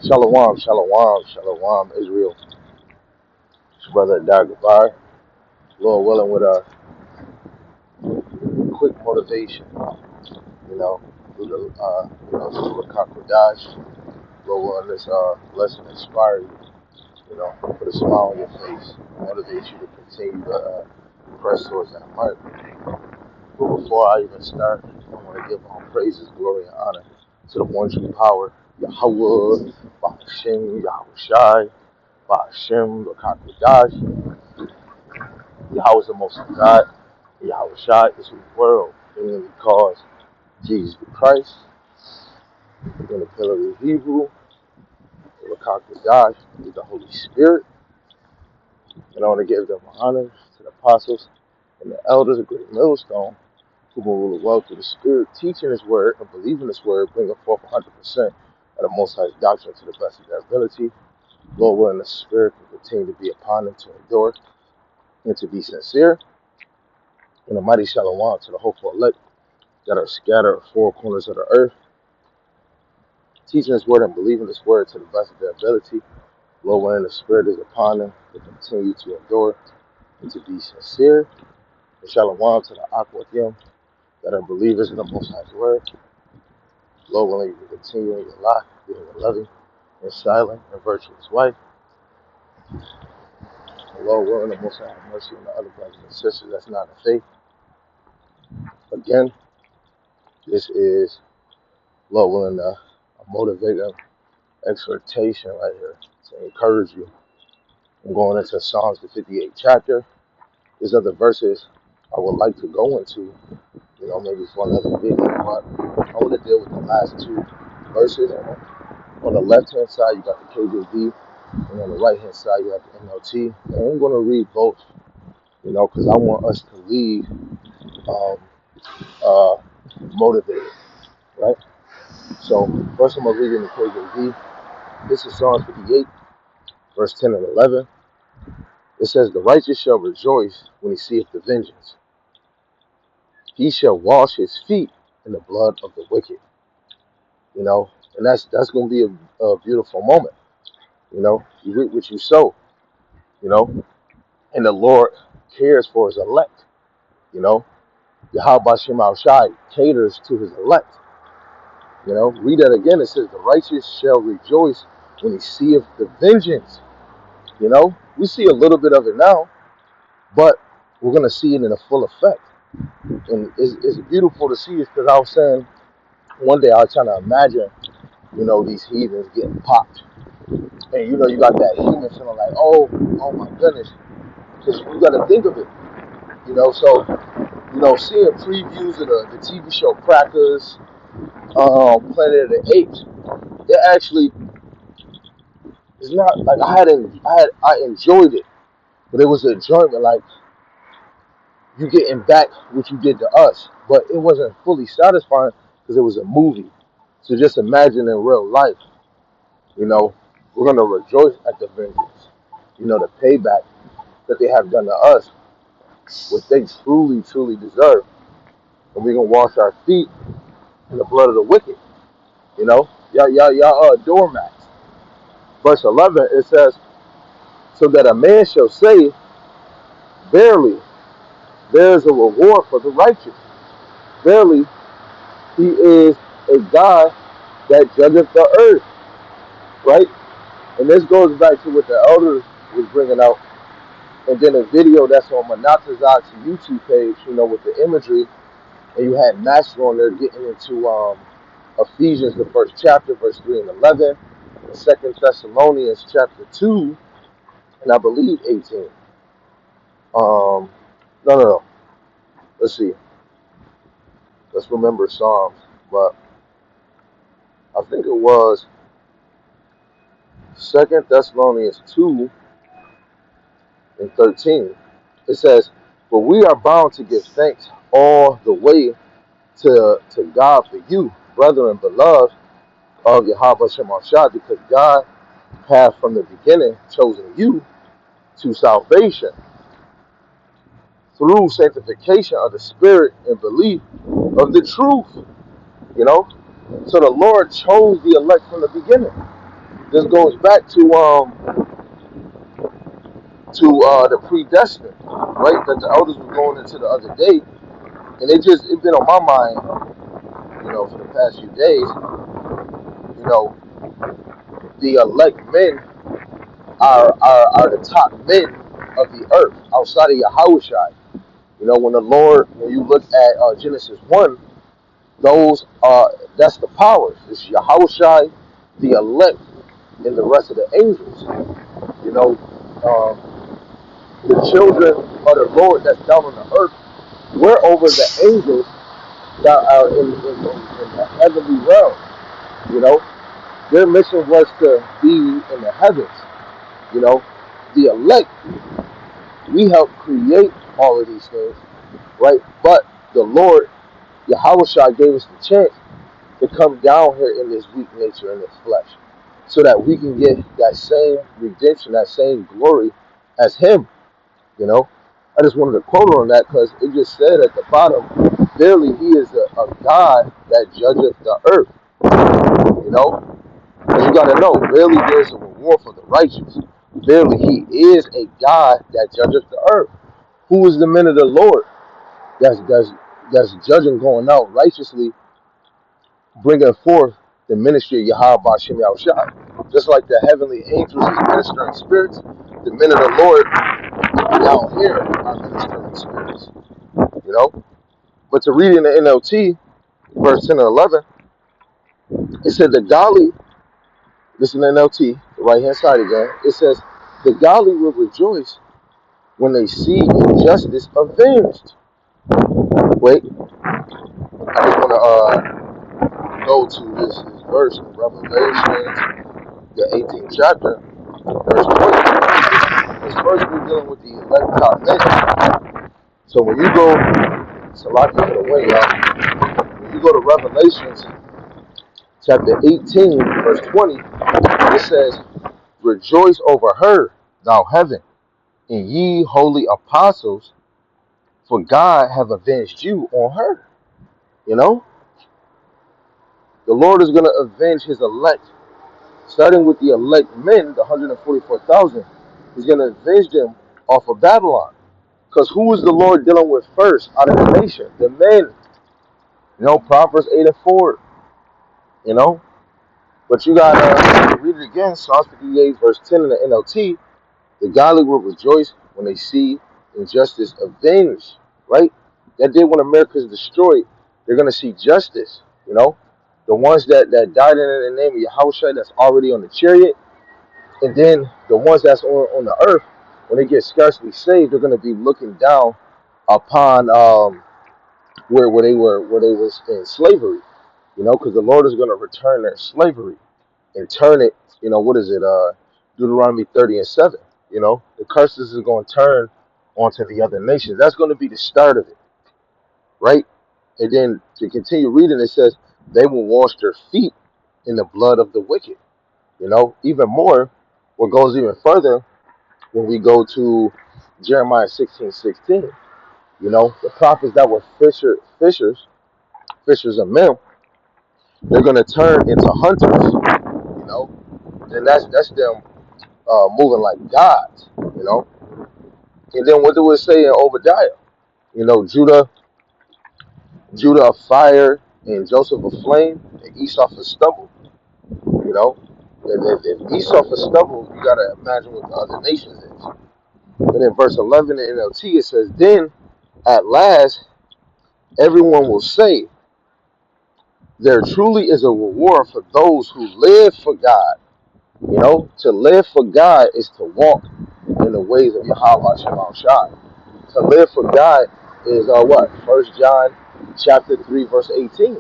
Shalom, shalom, shalom, Israel. It's your brother Dagobah. Lord willing, with a quick motivation, through through the Kakodash. Lord willing, this lesson inspire you, put a smile on your face, motivate you to continue to press towards that mark. But before I even start, I want to give all praises, glory, and honor to the one true power, Yahweh, Ba'ashem, Yahushai, Ba'ashem, the Kakodash. Yahweh is the most high God. Yahweh Shai is the world. Meaning because Jesus Christ, in the pillar of Hebrew, the Kakodash is the Holy Spirit. And I want to give them honor to the apostles and the elders of Great Millstone, who will rule the world through the Spirit, teaching His word and believing His word, bringing forth 100% of the Most High's doctrine to the best of their ability. Lord willing, the Spirit can continue to be upon them to endure and to be sincere. And a mighty shalom to the hopeful elect that are scattered at four corners of the earth, teaching His word and believing His word to the best of their ability. Lord, when the Spirit is upon them, to continue to endure and to be sincere. And shalom to the Aquadim that are believers in the Most High's word. Lord, willing, you can continue in your life, being a loving and silent and virtuous wife. And Lord, willing, the Most High have mercy on the other brothers and sisters that's not in faith. Again, this is, Lord willing, a motivating exhortation right here to encourage you. I'm going into Psalms, the 58th chapter. There's other verses I would like to go into, maybe for another video, but I want to deal with the last two verses. On the left-hand side, you got the KJV, and on the right-hand side, you have the NLT. And I'm going to read both, because I want us to leave um, uh, motivated, right? So first I'm going to read in the KJV. This is Psalms 58, verse 10 and 11. It says, "The righteous shall rejoice when he seeth the vengeance. He shall wash his feet in the blood of the wicked." And that's going to be a beautiful moment. You reap what you sow. And the Lord cares for His elect. Yahweh Shem Shai caters to His elect. Read that again. It says, "The righteous shall rejoice when he seeth the vengeance." We see a little bit of it now, but we're going to see it in a full effect. And it's beautiful to see this, because I was saying one day I was trying to imagine, these heathens getting popped. And, you got that human feeling like, oh my goodness. Because you got to think of it, so, seeing previews of the TV show Crackers, Planet of the Apes, it actually is not like I enjoyed it, but it was an enjoyment, like you getting back what you did to us, but it wasn't fully satisfying because it was a movie. So just imagine in real life, we're gonna rejoice at the vengeance, the payback that they have done to us, what they truly, truly deserve, and we're gonna wash our feet in the blood of the wicked. Y'all doormats. Verse 11, it says, "So that a man shall say, verily, there is a reward for the righteous. Verily, He is a God that judgeth the earth." Right? And this goes back to what the elders was bringing out. And then a video that's on Manatazak's YouTube page, with the imagery. And you had Master on there getting into Ephesians, the first chapter, verse 3 and 11. And 2 Thessalonians chapter 2, and I believe 18. No. Let's see. Let's remember Psalms. But I think it was 2 Thessalonians 2 and 13. It says, "But we are bound to give thanks all the way to God for you, brethren, beloved of Yahweh Shema Shah, because God hath from the beginning chosen you to salvation through sanctification of the Spirit and belief of the truth." So the Lord chose the elect from the beginning. This goes back to the predestined, right? That the elders were going into the other day, and it's been on my mind, for the past few days. You know, the elect men are the top men of the earth outside of Yahushua. When you look at Genesis 1, those that's the powers. It's Yahushua, the elect, and the rest of the angels. You know, um, the children of the Lord that's down on the earth, we're over the angels that are in the heavenly realm. You know, their mission was to be in the heavens. You know, the elect, we help create all of these things, right? But the Lord, Yahushua, gave us the chance to come down here in this weak nature, in this flesh, so that we can get that same redemption, that same glory as Him. You know, I just wanted to quote on that because it just said at the bottom, verily He is a God that judgeth the earth. You know, and you got to know, verily there's a reward for the righteous. Verily He is a God that judgeth the earth. Who is the men of the Lord that's judging, going out righteously, bringing forth the ministry of Yahweh Bashem Yahushua. Just like the heavenly angels is ministering spirits, the men of the Lord down here are ministering spirits. You know? But to read in the NLT, verse 10 and 11, it said the godly, this is the NLT, the right hand side again, it says, the godly will rejoice when they see injustice avenged. Wait, I just want to go to this verse in Revelation, the 18th chapter, verse 20. This verse we're dealing with the 11 top men. So when you go, it's a lot to get away, y'all. When you go to Revelations chapter 18, verse 20, it says, rejoice over her, thou heaven, and ye holy apostles, for God have avenged you on her. You know, the Lord is going to avenge His elect, starting with the elect men, the 144,000. He's going to avenge them off of Babylon. Because who is the Lord dealing with first out of the nation? The men. Proverbs 8 and 4. You know? But you got to read it again. Psalms 58, verse 10 in the NLT. The godly will rejoice when they see injustice avenged. Right? That day when America is destroyed, they're going to see justice. You know? The ones that died in the name of Yahushua that's already on the chariot. And then the ones that's on the earth, when they get scarcely saved, they're going to be looking down upon where they was in slavery, because the Lord is going to return their slavery and turn it, what is it, Deuteronomy 30 and 7, the curses is going to turn onto the other nations. That's going to be the start of it, right? And then to continue reading, it says, they will wash their feet in the blood of the wicked, even more, what goes even further when we go to Jeremiah 16:16, the prophets that were fishers of men, they're gonna turn into hunters, you know, and that's them moving like gods, you know. And then what do it say in Obadiah? Judah of fire and Joseph of flame and Esau for stubble, you know. If Esau for stubble, you gotta imagine what the other nations is. And in verse 11 in NLT it says, then at last everyone will say, there truly is a reward for those who live for God. To live for God is to walk in the ways of Yahweh Shema Shai. To live for God is what? 1 John chapter 3, verse 18.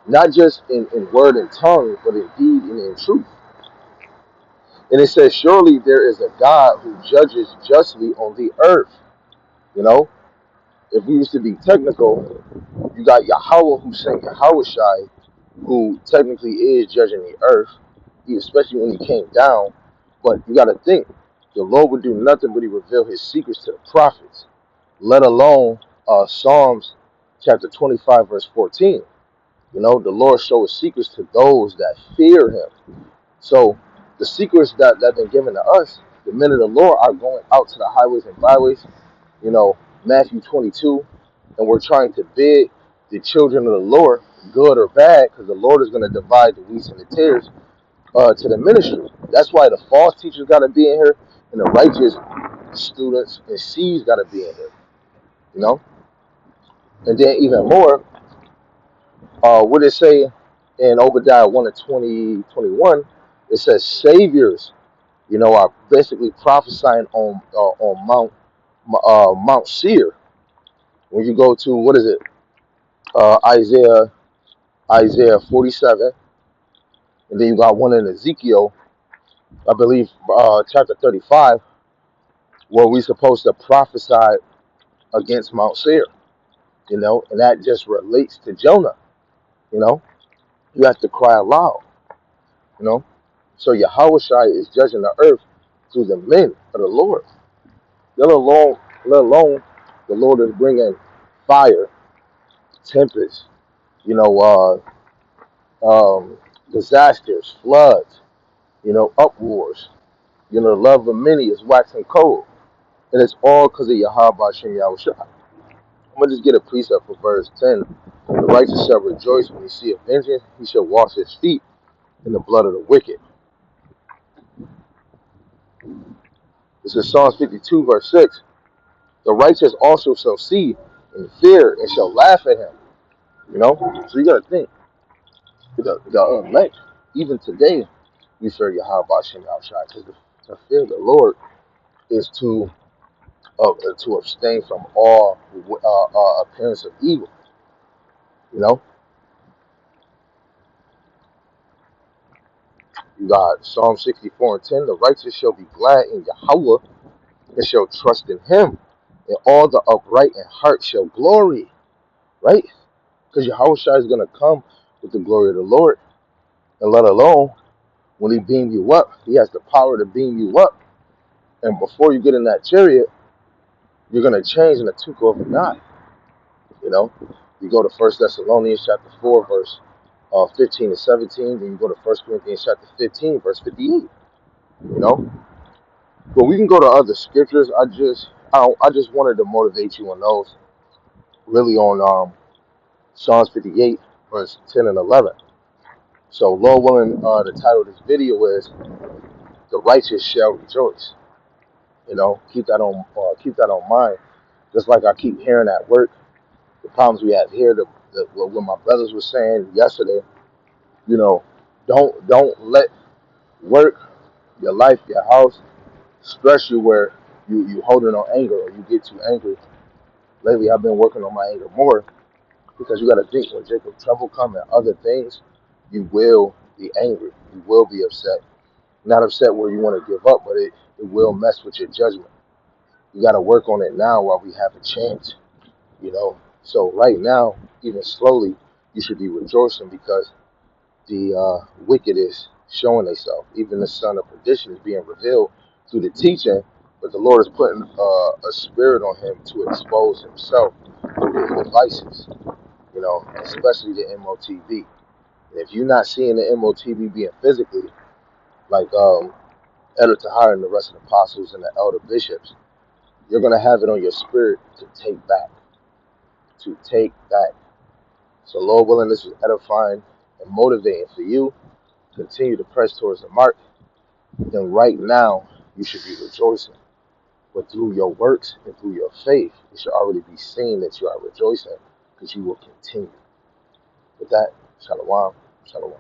Not just in word and tongue, but in deed and in truth. And it says, surely there is a God who judges justly on the earth. If we used to be technical, you got Yahweh who sent Yahweh Shai, who technically is judging the earth, especially when he came down. But you got to think, the Lord would do nothing but he reveal his secrets to the prophets, let alone Psalms chapter 25, verse 14. You know, the Lord shows secrets to those that fear him. So the secrets that been given to us, the men of the Lord are going out to the highways and byways, you know, Matthew 22, and we're trying to bid the children of the Lord, good or bad, because the Lord is going to divide the wheat and the tares, to the ministry. That's why the false teachers got to be in here, and the righteous students and seeds got to be in here, you know? And then even more, what it say in Obadiah 1 and 21, it says saviors, you know, are basically prophesying on Mount Seir. When you go to, what is it, Isaiah 47, and then you got one in Ezekiel, I believe, chapter 35, where we supposed to prophesy against Mount Seir, you know, and that just relates to Jonah, you know. You have to cry aloud, you know. So Yahushua is judging the earth through the men of the Lord. Let alone the Lord is bringing fire, tempest, you know, disasters, floods, you know, uproars. You know, the love of many is waxing cold. And it's all because of Yahweh Shem Yahushua. I'm going to just get a precept for verse 10. The righteous shall rejoice when he see a vengeance. He shall wash his feet in the blood of the wicked. This is Psalms 52, verse 6. The righteous also shall see and fear and shall laugh at him. You know? So you got to think. The elect, even today, we fear Yahweh Shem Yahushua. Because the fear of the Lord is to abstain from all appearance of evil. You know? You got Psalm 64 and 10. The righteous shall be glad in Yahweh and shall trust in him. And all the upright in heart shall glory. Right? Because Yahushua is going to come with the glory of the Lord. And let alone, when he beam you up, he has the power to beam you up. And before you get in that chariot, you're going to change in the twinkle of an eye. You know? You go to 1 Thessalonians chapter 4, verse 15 and 17. Then you go to 1 Corinthians chapter 15, verse 58. You know? But we can go to other scriptures. I just wanted to motivate you on those. Really on Psalms 58, verse 10 and 11. So, Lord willing, the title of this video is "The Righteous Shall Rejoice." You know, keep that on mind. Just like I keep hearing at work, the problems we have here. What my brothers were saying yesterday. You know, don't let work, your life, your house stress you where you holding on anger or you get too angry. Lately, I've been working on my anger more because you got to think when Jacob trouble come and other things, you will be angry. You will be upset. Not upset where you want to give up, but it will mess with your judgment. You got to work on it now while we have a chance, you know. So right now, even slowly, you should be rejoicing because the wicked is showing themselves. Even the son of perdition is being revealed through the teaching, but the Lord is putting a spirit on him to expose himself through his devices, you know, especially the MOTB. And if you're not seeing the MOTB being physically, like Elder Tahar and the rest of the apostles and the elder bishops, you're going to have it on your spirit to take back. To take back. So, Lord willing, this was edifying and motivating for you. Continue to press towards the mark. Then, right now, you should be rejoicing. But through your works and through your faith, it should already be seen that you are rejoicing because you will continue. With that, shalom, shalom.